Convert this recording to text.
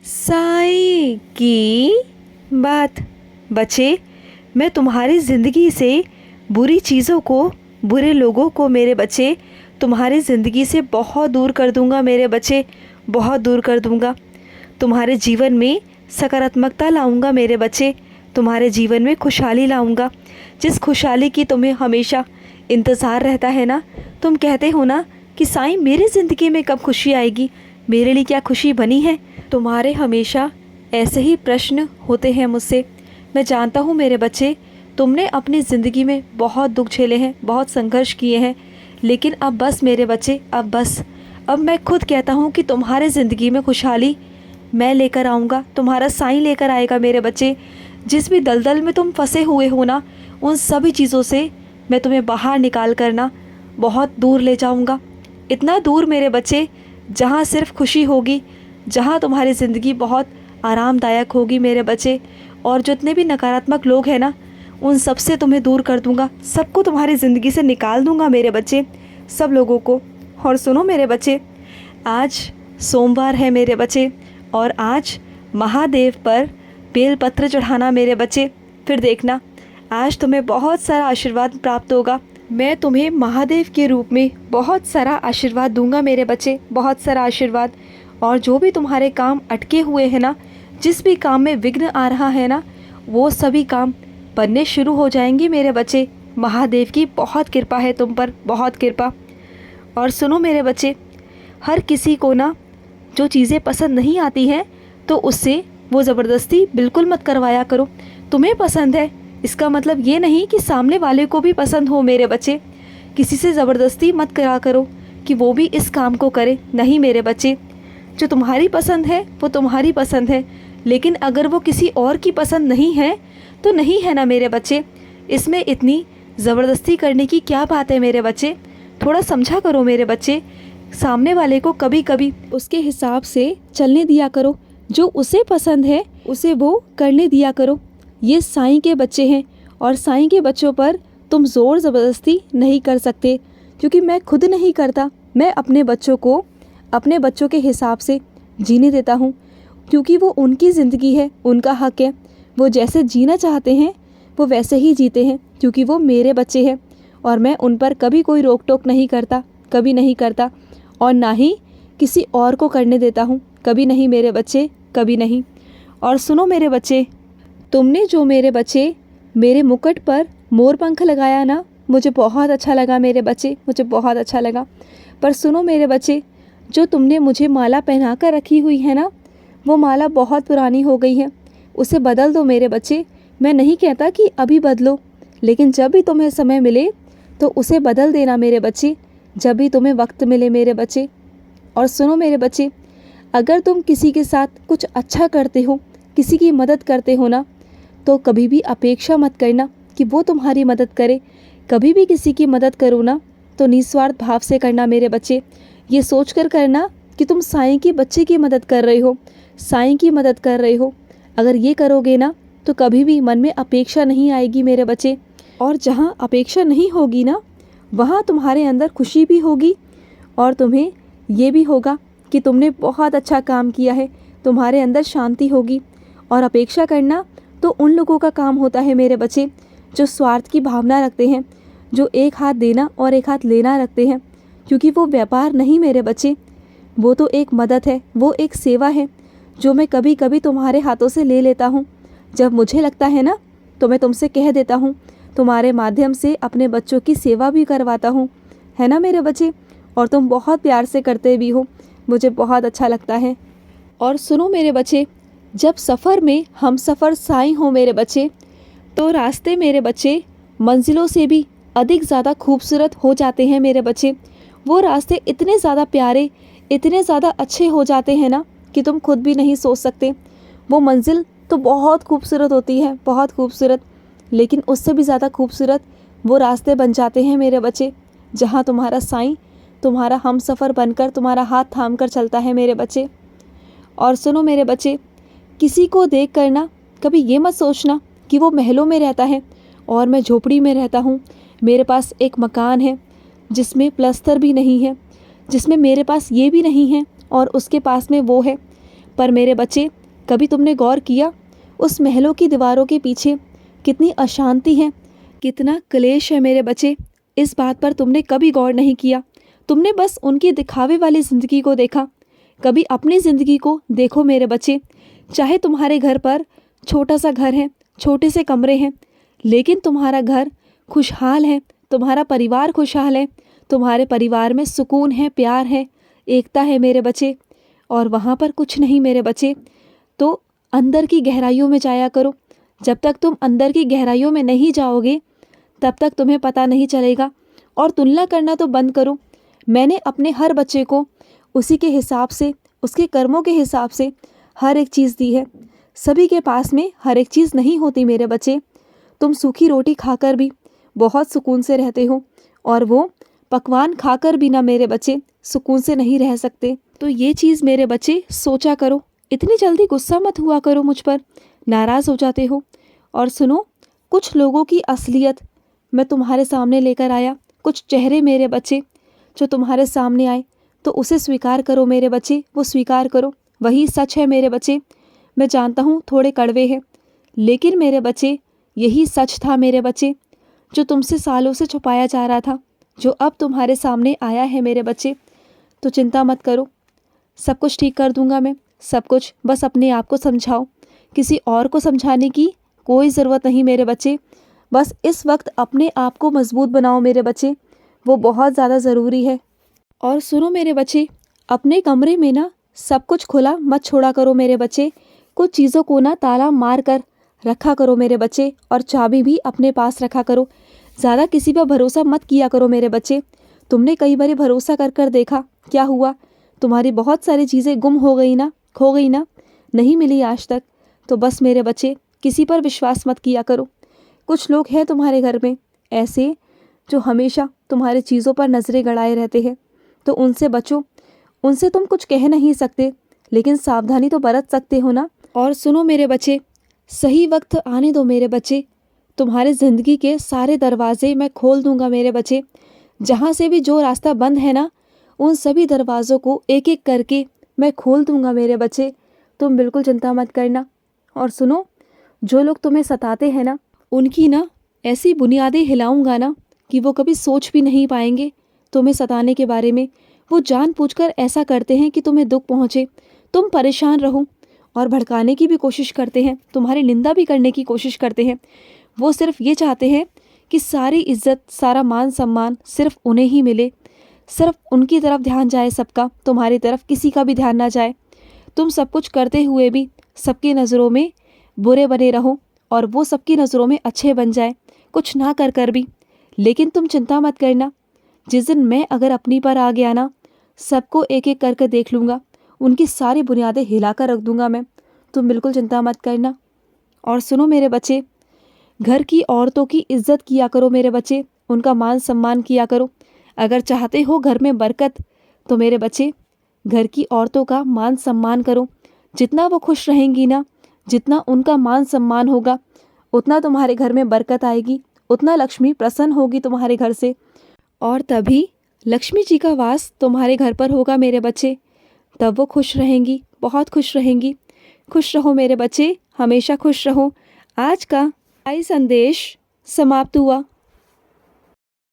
साईं की बात। बच्चे, मैं तुम्हारी ज़िंदगी से बुरी चीज़ों को, बुरे लोगों को मेरे बच्चे तुम्हारी ज़िंदगी से बहुत दूर कर दूंगा मेरे बच्चे, बहुत दूर कर दूंगा। तुम्हारे जीवन में सकारात्मकता लाऊंगा मेरे बच्चे, तुम्हारे जीवन में खुशहाली लाऊंगा। जिस खुशहाली की तुम्हें हमेशा इंतज़ार रहता है ना, तुम कहते हो ना कि साईं मेरी ज़िंदगी में कब खुशी आएगी, मेरे लिए क्या खुशी बनी है। तुम्हारे हमेशा ऐसे ही प्रश्न होते हैं मुझसे। मैं जानता हूँ मेरे बच्चे, तुमने अपनी ज़िंदगी में बहुत दुख झेले हैं, बहुत संघर्ष किए हैं, लेकिन अब बस मेरे बच्चे, अब बस। अब मैं खुद कहता हूँ कि तुम्हारे ज़िंदगी में खुशहाली मैं लेकर आऊँगा, तुम्हारा साईं लेकर आएगा मेरे बच्चे। जिस भी दलदल में तुम फंसे हुए हो ना, उन सभी चीज़ों से मैं तुम्हें बाहर निकाल कर ना बहुत दूर ले जाऊँगा। इतना दूर मेरे बच्चे जहाँ सिर्फ खुशी होगी, जहाँ तुम्हारी ज़िंदगी बहुत आरामदायक होगी मेरे बच्चे। और जितने भी नकारात्मक लोग हैं ना, उन सब से तुम्हें दूर कर दूँगा, सबको तुम्हारी ज़िंदगी से निकाल दूँगा मेरे बच्चे, सब लोगों को। और सुनो मेरे बच्चे, आज सोमवार है मेरे बच्चे, और आज महादेव पर बेलपत्र चढ़ाना मेरे बच्चे। फिर देखना, आज तुम्हें बहुत सारा आशीर्वाद प्राप्त होगा। मैं तुम्हें महादेव के रूप में बहुत सारा आशीर्वाद दूंगा मेरे बच्चे, बहुत सारा आशीर्वाद। और जो भी तुम्हारे काम अटके हुए हैं ना, जिस भी काम में विघ्न आ रहा है ना, वो सभी काम बनने शुरू हो जाएंगे मेरे बच्चे। महादेव की बहुत कृपा है तुम पर, बहुत कृपा। और सुनो मेरे बच्चे, हर किसी को ना जो चीज़ें पसंद नहीं आती हैं, तो उससे वो ज़बरदस्ती बिल्कुल मत करवाया करो। तुम्हें पसंद है इसका मतलब ये नहीं कि सामने वाले को भी पसंद हो मेरे बच्चे। किसी से ज़बरदस्ती मत करा करो कि वो भी इस काम को करे, नहीं मेरे बच्चे। जो तुम्हारी पसंद है वो तुम्हारी पसंद है, लेकिन अगर वो किसी और की पसंद नहीं है तो नहीं है ना मेरे बच्चे। इसमें इतनी ज़बरदस्ती करने की क्या बात है मेरे बच्चे। थोड़ा समझा करो मेरे बच्चे, सामने वाले को कभी कभी उसके हिसाब से चलने दिया करो, जो उसे पसंद है उसे वो करने दिया करो। ये साईं के बच्चे हैं, और साईं के बच्चों पर तुम ज़ोर ज़बरदस्ती नहीं कर सकते, क्योंकि मैं खुद नहीं करता। मैं अपने बच्चों को अपने बच्चों के हिसाब से जीने देता हूँ, क्योंकि वो उनकी ज़िंदगी है, उनका हक है। वो जैसे जीना चाहते हैं वो वैसे ही जीते हैं, क्योंकि वो मेरे बच्चे हैं। और मैं उन पर कभी कोई रोक टोक नहीं करता, कभी नहीं करता, और ना ही किसी और को करने देता हूँ, कभी नहीं मेरे बच्चे, कभी नहीं। और सुनो मेरे बच्चे, तुमने जो मेरे बच्चे मेरे मुकुट पर मोर पंख लगाया ना, मुझे बहुत अच्छा लगा मेरे बच्चे, मुझे बहुत अच्छा लगा। पर सुनो मेरे बच्चे, जो तुमने मुझे माला पहना कर रखी हुई है ना, वो माला बहुत पुरानी हो गई है, उसे बदल दो मेरे बच्चे। मैं नहीं कहता कि अभी बदलो, लेकिन जब भी तुम्हें समय मिले तो उसे बदल देना मेरे बच्चे, जब भी तुम्हें वक्त मिले मेरे बच्चे। और सुनो मेरे बच्चे, अगर तुम किसी के साथ कुछ अच्छा करते हो, किसी की मदद करते हो ना, तो कभी भी अपेक्षा मत करना कि वो तुम्हारी मदद करे। कभी भी किसी की मदद करो ना, तो निस्वार्थ भाव से करना मेरे बच्चे। ये सोच कर करना कि तुम साईं के बच्चे की मदद कर रहे हो, साईं की मदद कर रहे हो। अगर ये करोगे ना, तो कभी भी मन में अपेक्षा नहीं आएगी मेरे बच्चे। और जहाँ अपेक्षा नहीं होगी ना, वहाँ तुम्हारे अंदर खुशी भी होगी, और तुम्हें ये भी होगा कि तुमने बहुत अच्छा काम किया है, तुम्हारे अंदर शांति होगी। और अपेक्षा करना तो उन लोगों का काम होता है मेरे बच्चे, जो स्वार्थ की भावना रखते हैं, जो एक हाथ देना और एक हाथ लेना रखते हैं, क्योंकि वो व्यापार नहीं मेरे बच्चे, वो तो एक मदद है, वो एक सेवा है, जो मैं कभी कभी तुम्हारे हाथों से ले लेता हूँ। जब मुझे लगता है ना, तो मैं तुमसे कह देता हूँ, तुम्हारे माध्यम से अपने बच्चों की सेवा भी करवाता हूँ, है ना मेरे बच्चे। और तुम बहुत प्यार से करते भी हो, मुझे बहुत अच्छा लगता है। और सुनो मेरे बच्चे, जब सफ़र में हम सफ़र साईं हो मेरे बच्चे, तो रास्ते मेरे बच्चे मंजिलों से भी अधिक ज़्यादा खूबसूरत हो जाते हैं मेरे बच्चे। वो रास्ते इतने ज़्यादा प्यारे, इतने ज़्यादा अच्छे हो जाते हैं ना, कि तुम खुद भी नहीं सोच सकते। वो मंजिल तो बहुत खूबसूरत होती है, बहुत खूबसूरत, लेकिन उससे भी ज़्यादा खूबसूरत वो रास्ते बन जाते हैं मेरे बच्चे, जहाँ तुम्हारा साईं तुम्हारा हम सफ़र बनकर तुम्हारा हाथ थाम कर चलता है मेरे बच्चे। और सुनो मेरे बच्चे, किसी को देख कर ना कभी ये मत सोचना कि वो महलों में रहता है और मैं झोपड़ी में रहता हूँ। मेरे पास एक मकान है जिसमें प्लस्तर भी नहीं है, जिसमें मेरे पास ये भी नहीं है और उसके पास में वो है। पर मेरे बच्चे, कभी तुमने गौर किया उस महलों की दीवारों के पीछे कितनी अशांति है, कितना क्लेश है मेरे बच्चे? इस बात पर तुमने कभी गौर नहीं किया। तुमने बस उनकी दिखावे वाली ज़िंदगी को देखा। कभी अपनी ज़िंदगी को देखो मेरे बच्चे। चाहे तुम्हारे घर पर छोटा सा घर है, छोटे से कमरे हैं, लेकिन तुम्हारा घर खुशहाल है, तुम्हारा परिवार खुशहाल है, तुम्हारे परिवार में सुकून है, प्यार है, एकता है मेरे बच्चे। और वहाँ पर कुछ नहीं मेरे बच्चे। तो अंदर की गहराइयों में जाया करो। जब तक तुम अंदर की गहराइयों में नहीं जाओगे तब तक तुम्हें पता नहीं चलेगा। और तुलना करना तो बंद करो। मैंने अपने हर बच्चे को उसी के हिसाब से, उसके कर्मों के हिसाब से हर एक चीज़ दी है। सभी के पास में हर एक चीज़ नहीं होती मेरे बच्चे। तुम सूखी रोटी खाकर भी बहुत सुकून से रहते हो, और वो पकवान खाकर भी ना मेरे बच्चे सुकून से नहीं रह सकते। तो ये चीज़ मेरे बच्चे सोचा करो। इतनी जल्दी गुस्सा मत हुआ करो मुझ पर, नाराज़ हो जाते हो। और सुनो, कुछ लोगों की असलियत मैं तुम्हारे सामने लेकर आया। कुछ चेहरे मेरे बच्चे जो तुम्हारे सामने आए, तो उसे स्वीकार करो मेरे बच्चे, वो स्वीकार करो। वही सच है मेरे बच्चे। मैं जानता हूँ थोड़े कड़वे हैं, लेकिन मेरे बच्चे यही सच था मेरे बच्चे, जो तुमसे सालों से छुपाया जा रहा था, जो अब तुम्हारे सामने आया है मेरे बच्चे। तो चिंता मत करो, सब कुछ ठीक कर दूंगा मैं, सब कुछ। बस अपने आप को समझाओ, किसी और को समझाने की कोई ज़रूरत नहीं मेरे बच्चे। बस इस वक्त अपने आप को मजबूत बनाओ मेरे बच्चे, वो बहुत ज़्यादा ज़रूरी है। और सुनो मेरे बच्चे, अपने कमरे में ना सब कुछ खुला मत छोड़ा करो मेरे बच्चे। कुछ चीज़ों को ना ताला मार कर रखा करो मेरे बच्चे, और चाबी भी अपने पास रखा करो। ज़्यादा किसी पर भरोसा मत किया करो मेरे बच्चे। तुमने कई बार भरोसा कर कर देखा, क्या हुआ? तुम्हारी बहुत सारी चीज़ें गुम हो गई ना, खो गई ना, नहीं मिली आज तक। तो बस मेरे बच्चे, किसी पर विश्वास मत किया करो। कुछ लोग हैं तुम्हारे घर में ऐसे, जो हमेशा तुम्हारी चीज़ों पर नज़रें गड़ाए रहते हैं, तो उनसे बचो। उनसे तुम कुछ कह नहीं सकते, लेकिन सावधानी तो बरत सकते हो ना। और सुनो मेरे बच्चे, सही वक्त आने दो मेरे बच्चे। तुम्हारे ज़िंदगी के सारे दरवाजे मैं खोल दूंगा मेरे बच्चे। जहाँ से भी जो रास्ता बंद है ना, उन सभी दरवाज़ों को एक एक करके मैं खोल दूंगा मेरे बच्चे। तुम बिल्कुल चिंता मत करना। और सुनो, जो लोग तुम्हें सताते हैं ना, उनकी ना ऐसी बुनियादें हिलाऊंगा ना कि वो कभी सोच भी नहीं पाएंगे तुम्हें सताने के बारे में। वो जानबूझकर ऐसा करते हैं कि तुम्हें दुख पहुँचे, तुम परेशान रहो, और भड़काने की भी कोशिश करते हैं, तुम्हारी निंदा भी करने की कोशिश करते हैं। वो सिर्फ ये चाहते हैं कि सारी इज्जत, सारा मान सम्मान सिर्फ उन्हें ही मिले, सिर्फ उनकी तरफ ध्यान जाए सबका, तुम्हारी तरफ किसी का भी ध्यान ना जाए। तुम सब कुछ करते हुए भी सबकी नज़रों में बुरे बने रहो, और वो सबकी नज़रों में अच्छे बन जाए, कुछ ना कर कर भी। लेकिन तुम चिंता मत करना, जिस दिन मैं अगर अपनी पर आ गया ना, सबको एक एक करके देख लूँगा, उनकी सारी बुनियादें हिलाकर रख दूँगा मैं। तुम बिल्कुल चिंता मत करना। और सुनो मेरे बच्चे, घर की औरतों की इज्जत किया करो मेरे बच्चे, उनका मान सम्मान किया करो। अगर चाहते हो घर में बरकत, तो मेरे बच्चे घर की औरतों का मान सम्मान करो। जितना वो खुश रहेंगी ना, जितना उनका मान सम्मान होगा, उतना तुम्हारे घर में बरकत आएगी, उतना लक्ष्मी प्रसन्न होगी तुम्हारे घर से, और तभी लक्ष्मी जी का वास तुम्हारे घर पर होगा मेरे बच्चे। तब वो खुश रहेंगी, बहुत खुश रहेंगी। खुश रहो मेरे बच्चे, हमेशा खुश रहो। आज का आई संदेश समाप्त हुआ।